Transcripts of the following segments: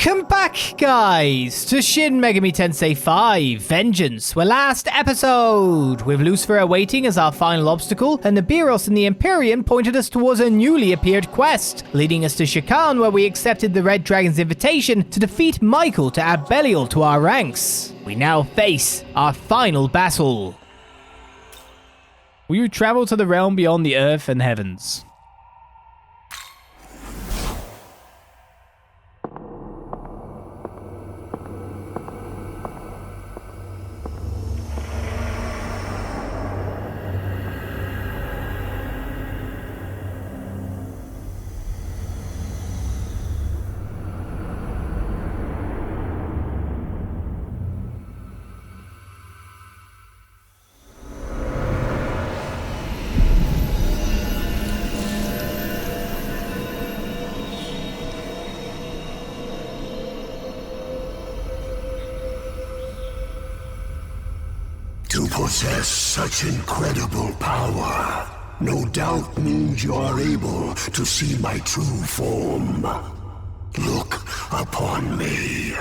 Welcome back, guys, to Shin Megami Tensei V Vengeance, where last episode, with Lucifer awaiting as our final obstacle, and Nibiros and the Empyrean pointed us towards a newly appeared quest, leading us to Shakan, where we accepted the Red Dragon's invitation to defeat Michael to add Belial to our ranks. We now face our final battle. Will you travel to the realm beyond the earth and heavens? To possess such incredible power, no doubt means you are able to see my true form. Look upon me.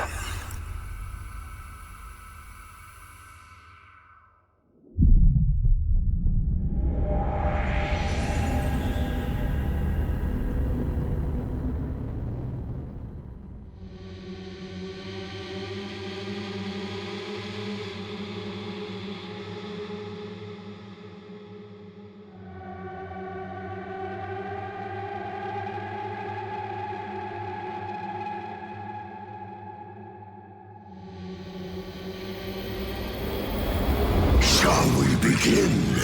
Shall we begin?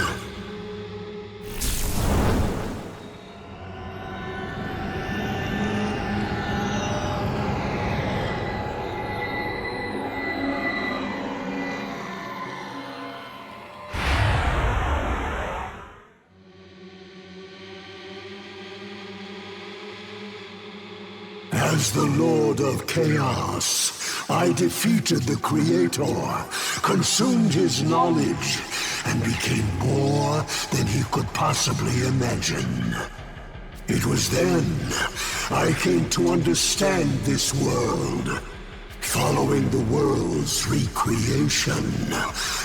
As the Lord of Chaos, I defeated the Creator, consumed his knowledge, and became more than he could possibly imagine. It was then I came to understand this world. Following the world's recreation,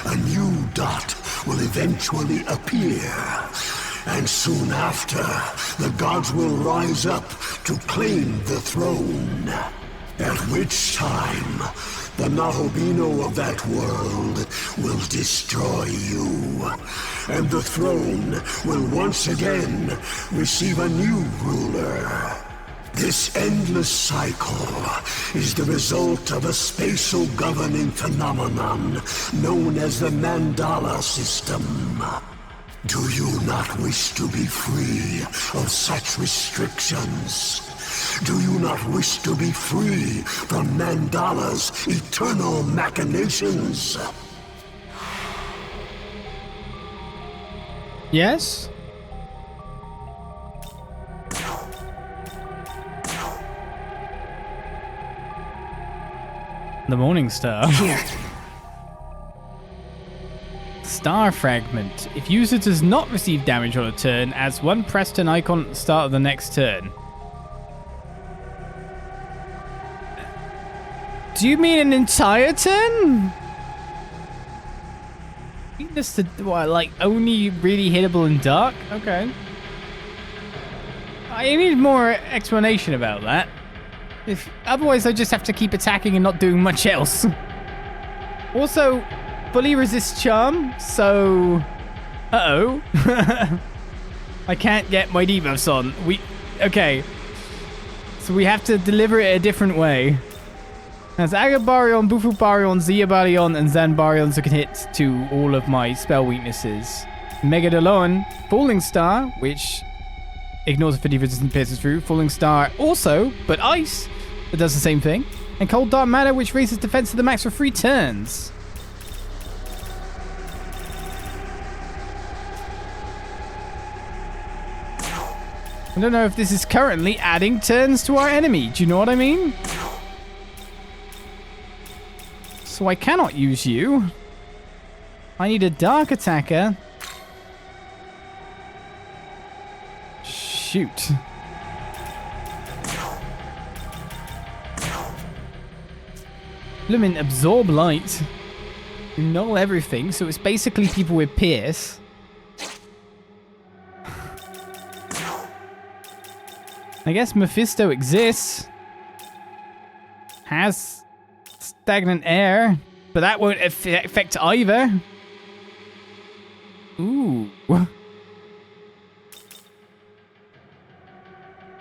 a new dot will eventually appear. And soon after, the gods will rise up to claim the throne. At which time, the Nahobino of that world will destroy you. And the throne will once again receive a new ruler. This endless cycle is the result of a spatial governing phenomenon known as the Mandala system. Do you not wish to be free of such restrictions? Do you not wish to be free from Mandala's eternal machinations? Yes? The Morning Star. Here. Star Fragment. If user does not receive damage on a turn, adds one press turn icon at the start of the next turn. Do you mean an entire turn? I mean this to what, like only really hittable in dark? Okay. I need more explanation about that. Otherwise I just have to keep attacking and not doing much else. Also, fully resist charm, so uh-oh. I can't get my debuffs on. Okay. So we have to deliver it a different way. As Agabarion, Bufubarion, Ziabarion, and Zanbarion took a hit to all of my spell weaknesses. Megadolon, Falling Star, which ignores affinity resistance pierces through. Falling Star also, but ice, that does the same thing. And Cold Dark Matter, which raises defense to the max for 3 turns. I don't know if this is currently adding turns to our enemy. Do you know what I mean? So I cannot use you. I need a dark attacker. Shoot. Lumin absorb light. Null everything, so it's basically people with Pierce. I guess Mephisto exists. Has stagnant air, but that won't affect either. Ooh.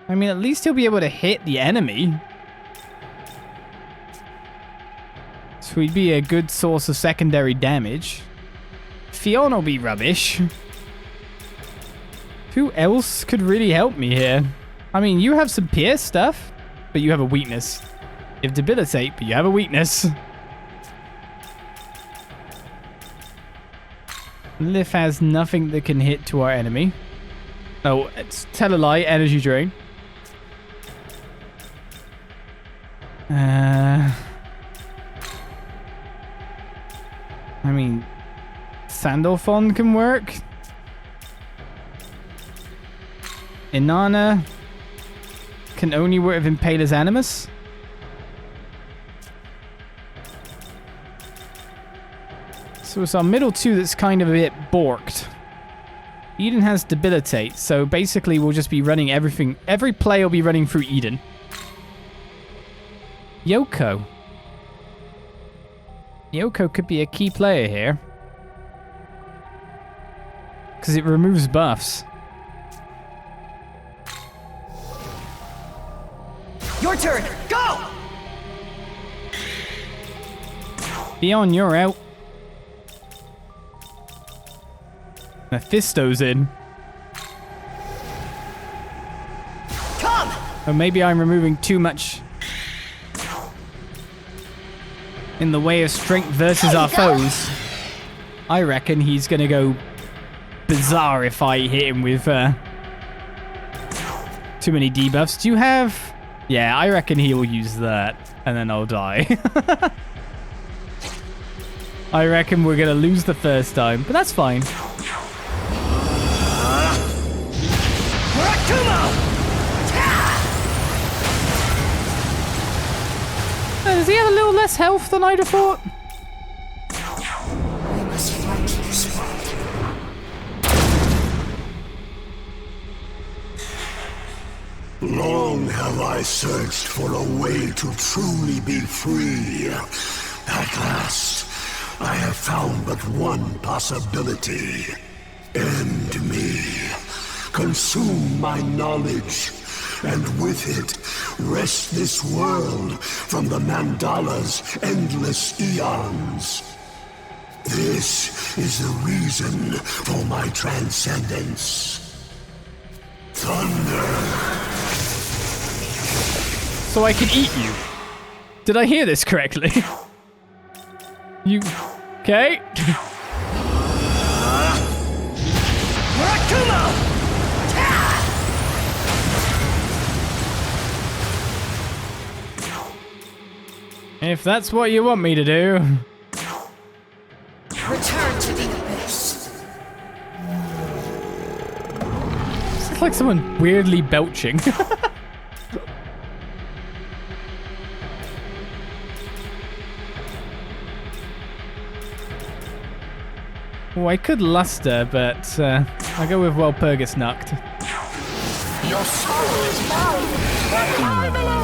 I mean, at least he'll be able to hit the enemy. So he'd be a good source of secondary damage. Fion will be rubbish. Who else could really help me here? I mean, you have some Pierce stuff, but you have a weakness. You have Debilitate, but you have a weakness. Lif has nothing that can hit to our enemy. Oh, it's Tell a Lie, Energy Drain. I mean, Sandalphon can work. Inanna can only work with Impaler's Animus. So it's our middle two that's kind of a bit borked. Eden has Debilitate, so basically we'll just be running everything. Every play will be running through Eden. Yoko. Yoko could be a key player here. Because it removes buffs. Your turn, go! Theon, you're out. Mephisto's in. Come! Or maybe I'm removing too much in the way of strength versus our foes. I reckon he's gonna go bizarre if I hit him with too many debuffs. Do you have... Yeah, I reckon he will use that, and then I'll die. I reckon we're gonna lose the first time, but that's fine. Does he have a little less health than I'd have thought? We must fight this fight. Long have I searched for a way to truly be free. At last, I have found but one possibility. End me. Consume my knowledge, and with it, wrest this world from the Mandala's endless eons. This is the reason for my transcendence. Thunder. So I can eat you. Did I hear this correctly? You... Okay. If that's what you want me to do. Return to the abyss. It's like someone weirdly belching. Oh, I could luster, but I'll go with Walpurgis Nacht. Your sorrow is mine. I belong.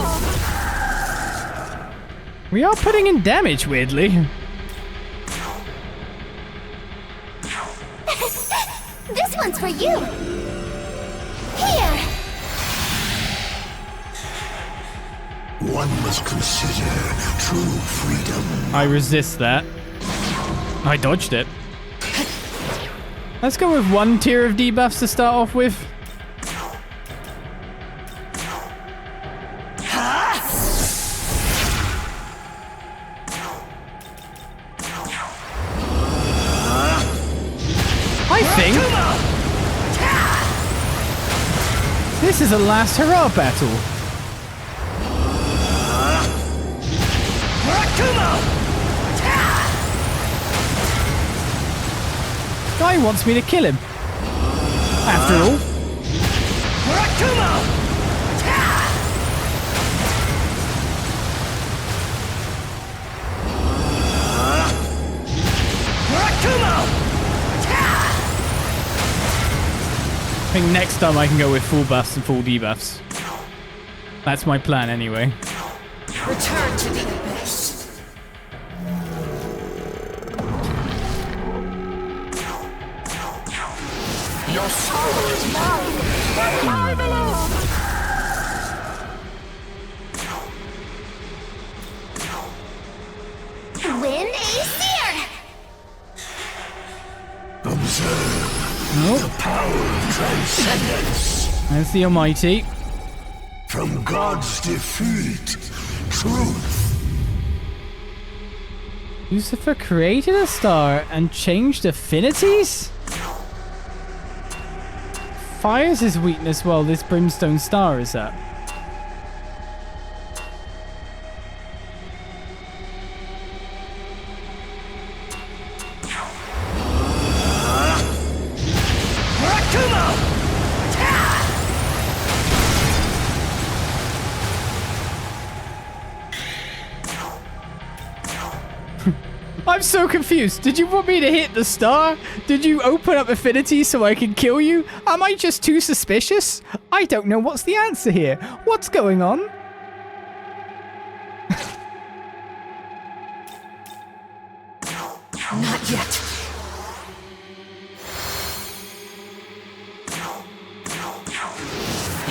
We are putting in damage, weirdly. This one's for you. Here. One must consider true freedom. I resist that. I dodged it. Let's go with one tier of debuffs to start off with. I think this is a last hurrah battle. Guy wants me to kill him. After all. I think next time I can go with full buffs and full debuffs. That's my plan anyway. Return to the abyss. Your soul is mine, and I belong. Win a seer! Observe Nope. the power of transcendence. There's the Almighty. From God's defeat, truth. Lucifer created a star and changed affinities? Fire's his weakness while this brimstone star is up. I'm so confused. Did you want me to hit the star? Did you open up affinity so I can kill you? Am I just too suspicious? I don't know what's the answer here. What's going on? Not yet.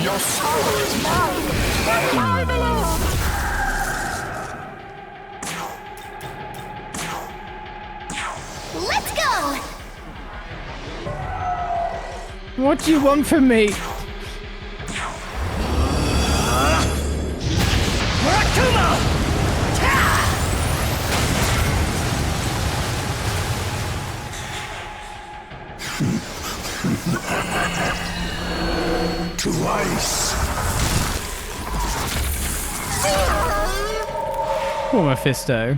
Your soul is mine, and I belong. Let's go! What do you want from me? To ice. Poor Mephisto.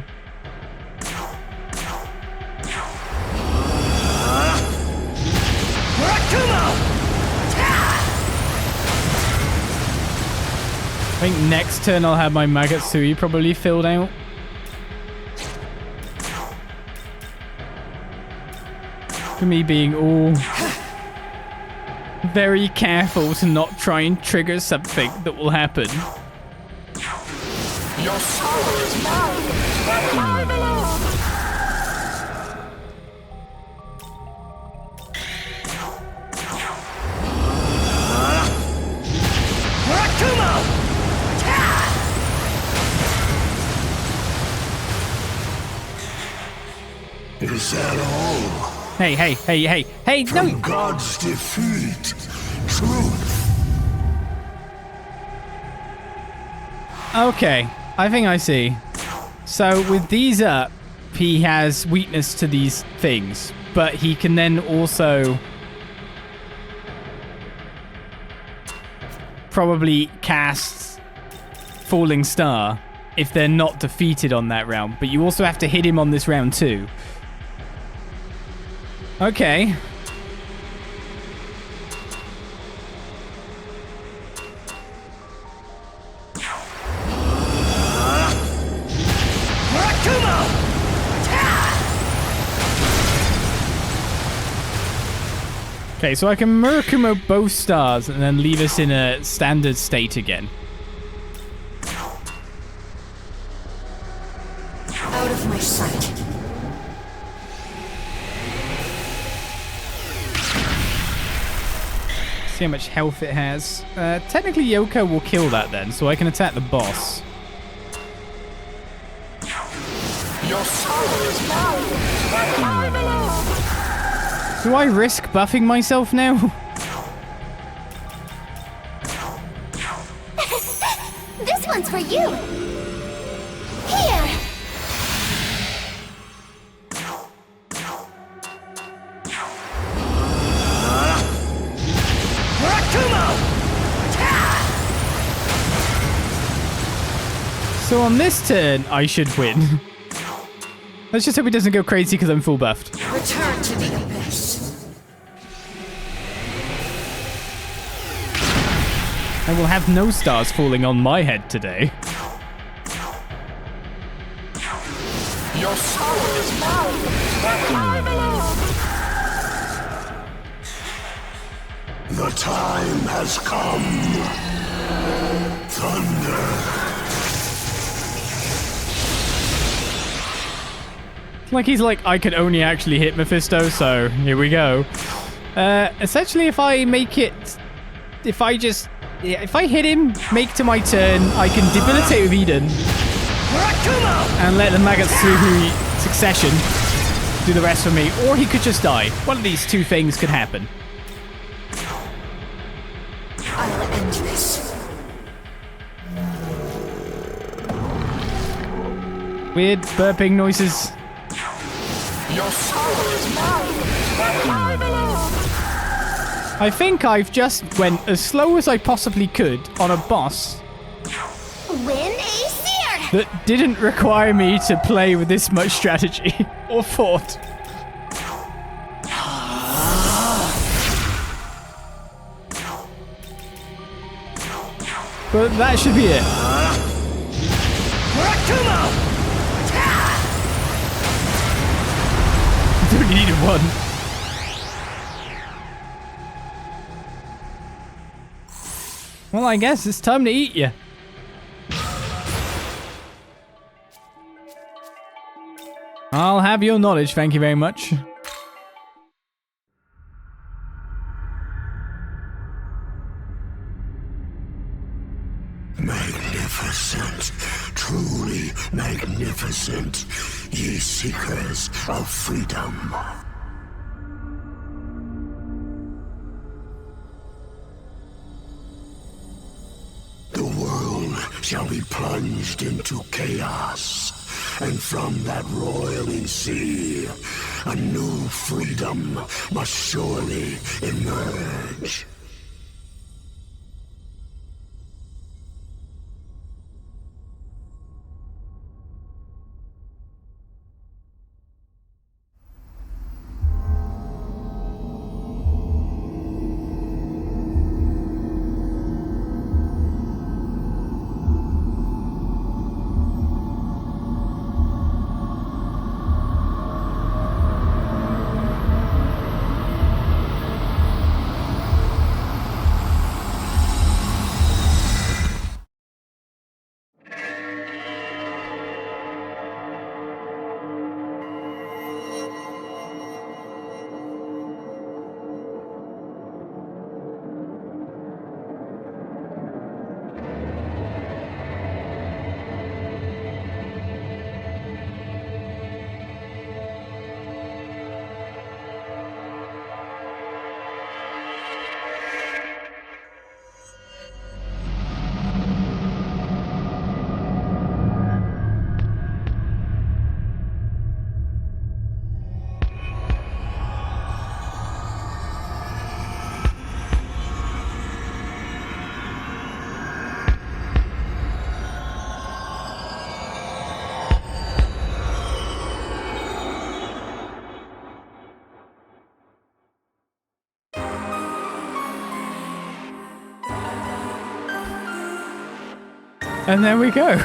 I think next turn I'll have my Magatsui probably filled out. For me being all very careful to not try and trigger something that will happen. Your soul is mine, and I belong. Is that all? Hey, no! From God's defeat, truth. Okay, I think I see. So with these up, he has weakness to these things, but he can then also probably cast Falling Star if they're not defeated on that round, but you also have to hit him on this round too. Okay. Okay, so I can Murakumo both stars and then leave us in a standard state again. Out of my sight. See how much health it has. Technically, Yoko will kill that then, so I can attack the boss. Your soul is mine, and I belong. Do I risk buffing myself now? This one's for you! Here! So on this turn, I should win. Let's just hope he doesn't go crazy because I'm full buffed. Return to the abyss. I will have no stars falling on my head today. Your soul is mine, and I belong. The time has come. Thunder. Like he's like, I can only actually hit Mephisto, so here we go. Essentially, if I make it... If I hit him, make to my turn, I can debilitate with Eden. And let the maggots through succession do the rest for me. Or he could just die. One of these two things could happen. I'll end this. Weird burping noises. Your soul is mine, and I belong. I think I've just went as slow as I possibly could on a boss Win a seer! that didn't require me to play with this much strategy or thought. But that should be it. I don't need one. Well, I guess it's time to eat you. I'll have your knowledge, thank you very much. Magnificent, truly magnificent, ye seekers of freedom. The world shall be plunged into chaos, and from that roiling sea, a new freedom must surely emerge. And there we go.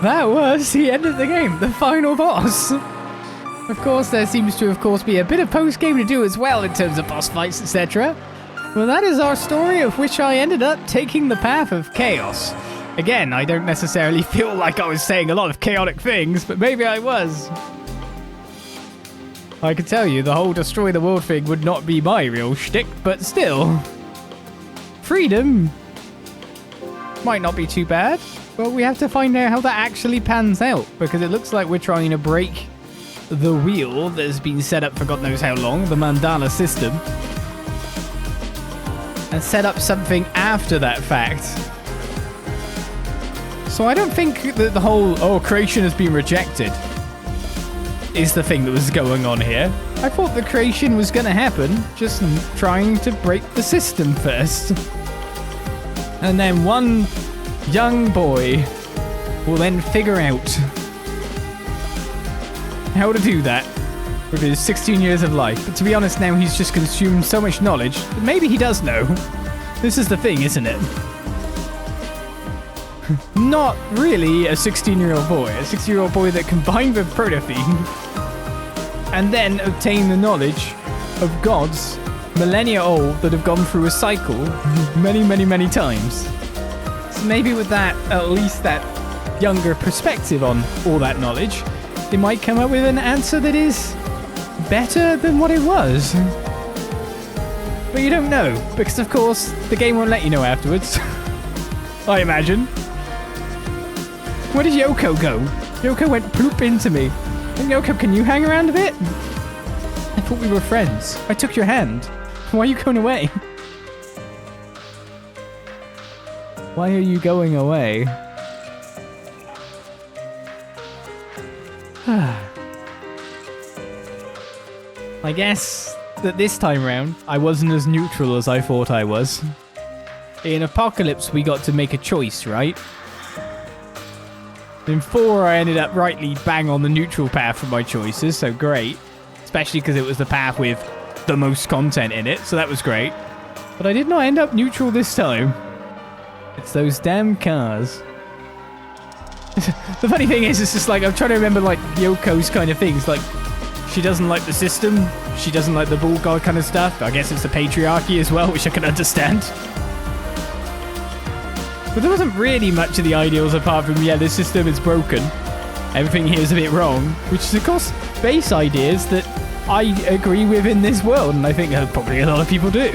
That was the end of the game, the final boss. Of course, there seems to, be a bit of post-game to do as well in terms of boss fights, etc. Well, that is our story, of which I ended up taking the path of chaos. Again, I don't necessarily feel like I was saying a lot of chaotic things, but maybe I was. I can tell you, the whole destroy the world thing would not be my real shtick, but still. Freedom might not be too bad, but we have to find out how that actually pans out, because it looks like we're trying to break the wheel that has been set up for God knows how long, the mandala system, and set up something after that fact. So I don't think that the whole, creation has been rejected is the thing that was going on here. I thought the creation was going to happen, just trying to break the system first. And then one young boy will then figure out how to do that with his 16 years of life. But to be honest, now he's just consumed so much knowledge that maybe he does know. This is the thing, isn't it? Not really a 16-year-old boy. A 16-year-old boy that combined with Proto-Fiend and then obtained the knowledge of gods millennia old that have gone through a cycle many, many, many times. So maybe with that, at least that younger perspective on all that knowledge, they might come up with an answer that is better than what it was. But you don't know, because of course, the game won't let you know afterwards. I imagine. Where did Yoko go? Yoko went ploop into me. And Yoko, can you hang around a bit? I thought we were friends. I took your hand. Why are you going away? Why are you going away? I guess that this time round, I wasn't as neutral as I thought I was. In Apocalypse, we got to make a choice, right? In 4, I ended up rightly bang on the neutral path for my choices, so great. Especially because it was the path with the most content in it, so that was great. But I did not end up neutral this time. It's those damn cars. The funny thing is, it's just like, I'm trying to remember like Yoko's kind of things, like she doesn't like the system, she doesn't like the bull god kind of stuff. I guess it's the patriarchy as well, which I can understand. But there wasn't really much of the ideals apart from, yeah, this system is broken. Everything here is a bit wrong, which is, of course, base ideas that I agree with in this world, and I think probably a lot of people do.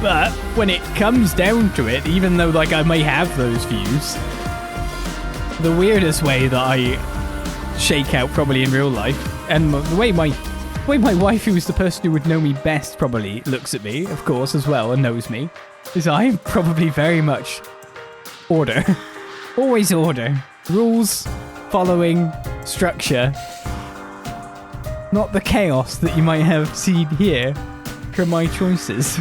But when it comes down to it, even though like I may have those views, the weirdest way that I shake out probably in real life, and the way my wife, who is the person who would know me best, probably looks at me, of course, as well, and knows me, is I'm probably very much order. Always order. Rules, following, structure. Not the chaos that you might have seen here for my choices.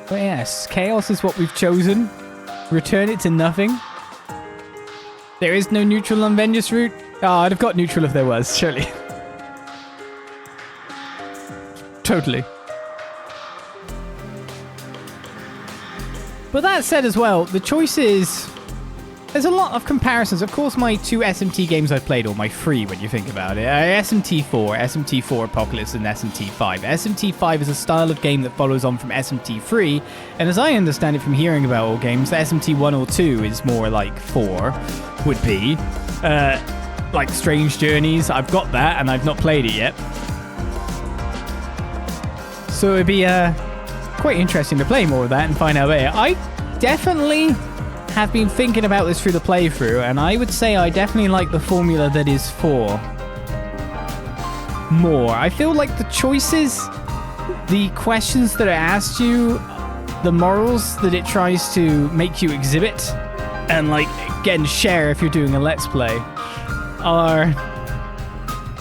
But yes, chaos is what we've chosen. Return it to nothing. There is no neutral on Vengeance route. Oh, I'd have got neutral if there was, surely. Totally. But that said as well, the choices... There's a lot of comparisons. Of course, my 2 SMT games I've played, or my 3 when you think about it, SMT4, SMT4 Apocalypse, and SMT5. SMT5 is a style of game that follows on from SMT3, and as I understand it from hearing about all games, the SMT1 or 2 is more like 4, would be. Like Strange Journeys, I've got that, and I've not played it yet. So it'd be quite interesting to play more of that and find out where. I definitely have been thinking about this through the playthrough, and I would say I definitely like the formula that is 4 more. I feel like the choices, the questions that are asked you, the morals that it tries to make you exhibit, and like, again, share if you're doing a Let's Play, are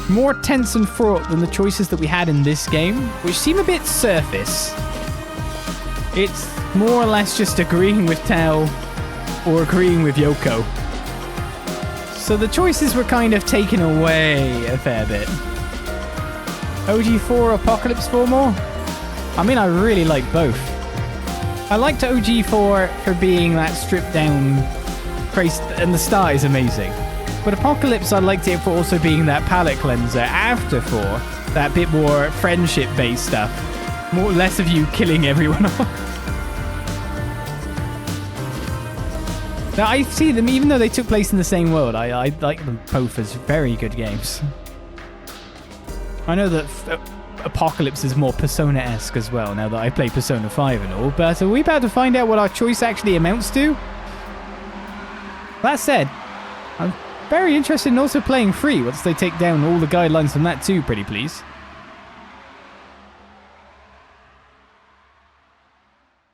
more tense and fraught than the choices that we had in this game, which seem a bit surface. It's more or less just agreeing with Tao or agreeing with Yoko. So the choices were kind of taken away a fair bit. OG4, Apocalypse 4 more? I mean, I really like both. I liked OG4 for being that stripped down place, and the start is amazing. But Apocalypse, I liked it for also being that palette cleanser after 4, that bit more friendship-based stuff. Less of you killing everyone off. Now, I see them, even though they took place in the same world, I like them both as very good games. I know that Apocalypse is more Persona-esque as well, now that I play Persona 5 and all, but are we about to find out what our choice actually amounts to? That said, I'm very interested in also playing 3 once they take down all the guidelines from that too, pretty please.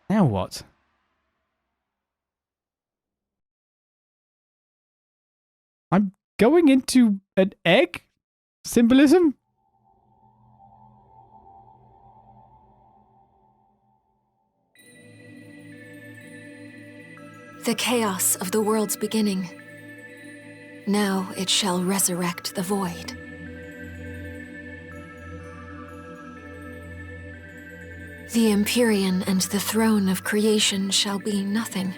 Now what? I'm going into an egg? Symbolism? The chaos of the world's beginning. Now it shall resurrect the void. The Empyrean and the throne of creation shall be nothing,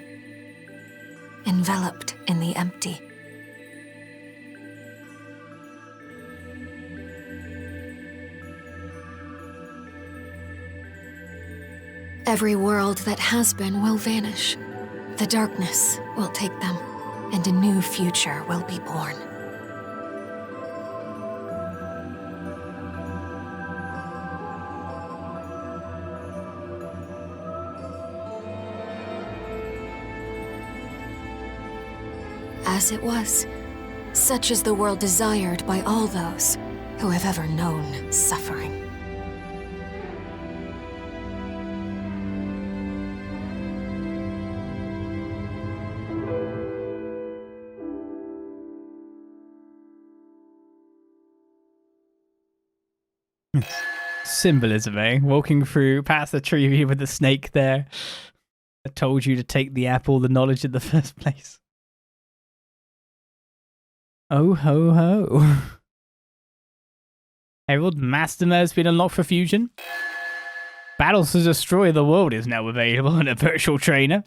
enveloped in the empty. Every world that has been will vanish. The darkness will take them, and a new future will be born. As it was, such is the world desired by all those who have ever known suffering. Symbolism, eh? Walking through past the tree with the snake there. I told you to take the apple, the knowledge in the first place. Oh ho ho. Herald Mastermer has been unlocked for fusion. Battles to Destroy the World is now available in a virtual trainer.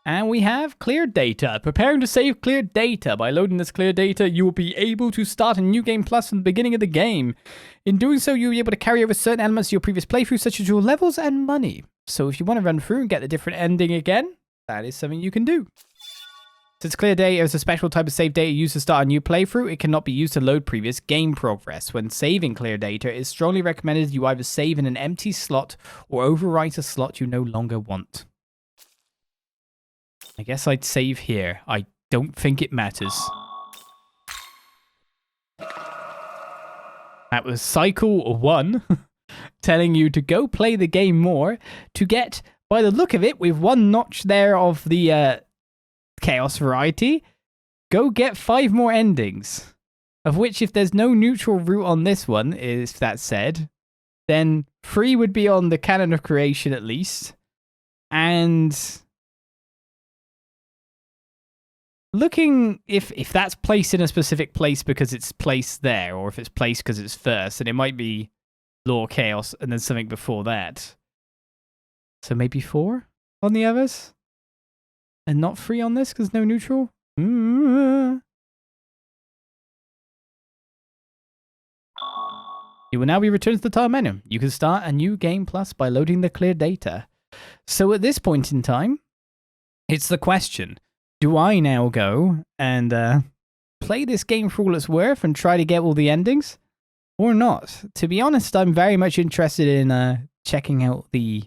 And we have clear data. Preparing to save cleared data. By loading this clear data, you will be able to start a new game plus from the beginning of the game. In doing so, you'll be able to carry over certain elements of your previous playthrough, such as your levels and money. So if you want to run through and get the different ending again, that is something you can do. Since clear data is a special type of save data used to start a new playthrough, it cannot be used to load previous game progress. When saving clear data, it is strongly recommended you either save in an empty slot or overwrite a slot you no longer want. I guess I'd save here. I don't think it matters. That was cycle 1, telling you to go play the game more to get, by the look of it, with one notch there of the chaos variety, go get 5 more endings. Of which, if there's no neutral route on this one, if that's said, then 3 would be on the canon of creation at least. And looking, if that's placed in a specific place because it's placed there, or if it's placed because it's first, then it might be Law Chaos and then something before that. So maybe 4 on the others? And not 3 on this because no neutral? You will now be returned to the tile menu. You can start a new game plus by loading the clear data. So at this point in time, it's the question. Do I now go and play this game for all it's worth and try to get all the endings? Or not? To be honest, I'm very much interested in checking out the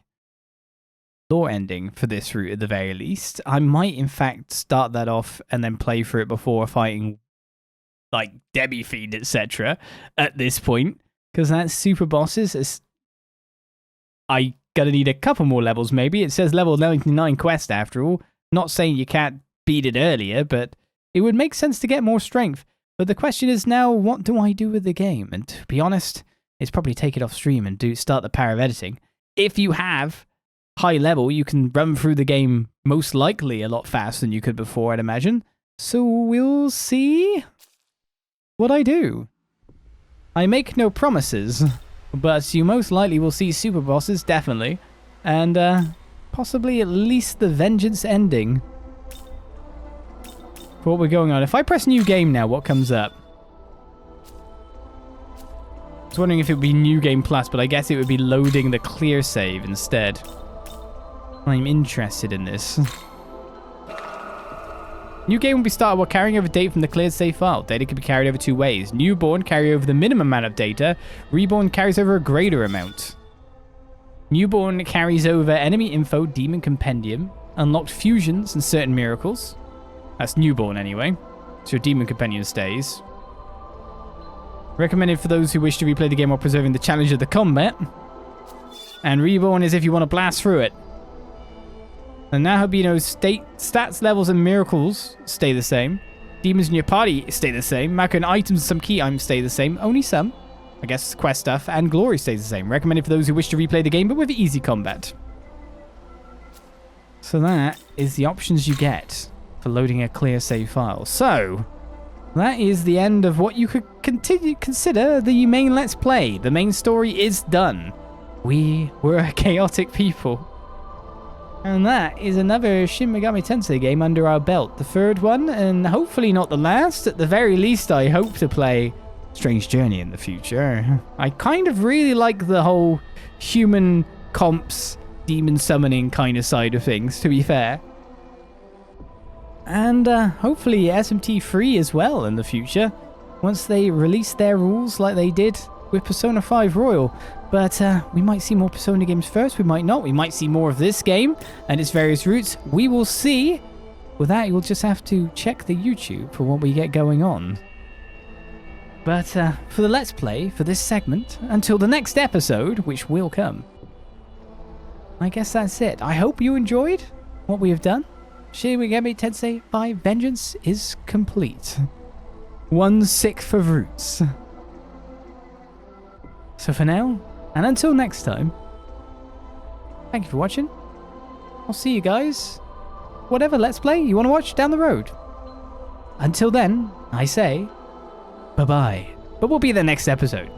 lore ending for this route at the very least. I might, in fact, start that off and then play through it before fighting, like, Debbie Fiend, etc. at this point. Because that's super bosses. I gotta need a couple more levels, maybe. It says level 99 quest, after all. Not saying you can't beat it earlier, but it would make sense to get more strength. But the question is now, what do I do with the game? And to be honest, it's probably take it off stream and start the power of editing. If you have high level, you can run through the game most likely a lot faster than you could before, I'd imagine. So we'll see what I do. I make no promises, but you most likely will see super bosses, definitely. And possibly at least the vengeance ending. For what we're going on. If I press new game now, what comes up? I was wondering if it would be new game plus, but I guess it would be loading the clear save instead. I'm interested in this. New game will be started while carrying over data from the cleared save file. Data can be carried over 2 ways. Newborn carry over the minimum amount of data. Reborn carries over a greater amount. Newborn carries over enemy info, demon compendium, unlocked fusions and certain miracles. That's Newborn anyway. So your demon compendium stays. Recommended for those who wish to replay the game while preserving the challenge of the combat. And Reborn is if you want to blast through it. The Nahobino's stats, levels, and miracles stay the same. Demons in your party stay the same. Macro and items and some key items stay the same. Only some. I guess quest stuff and glory stays the same. Recommended for those who wish to replay the game but with easy combat. So that is the options you get for loading a clear save file. So that is the end of what you could consider the main Let's Play. The main story is done. We were a chaotic people. And that is another Shin Megami Tensei game under our belt. The 3rd one, and hopefully not the last. At the very least, I hope to play Strange Journey in the future. I kind of really like the whole human comps demon summoning kind of side of things, to be fair. And hopefully SMT3 as well in the future, once they release their rules like they did with Persona 5 Royal. But we might see more Persona games first, we might not. We might see more of this game and its various routes. We will see. With that, you'll just have to check the YouTube for what we get going on. But for the Let's Play, for this segment, until the next episode, which will come, I guess that's it. I hope you enjoyed what we have done. Shin Megami Tensei V Vengeance is complete. 1/6 of routes. So for now, and until next time, thank you for watching. I'll see you guys, whatever Let's Play you want to watch down the road. Until then, I say, bye-bye. But we'll be the next episode.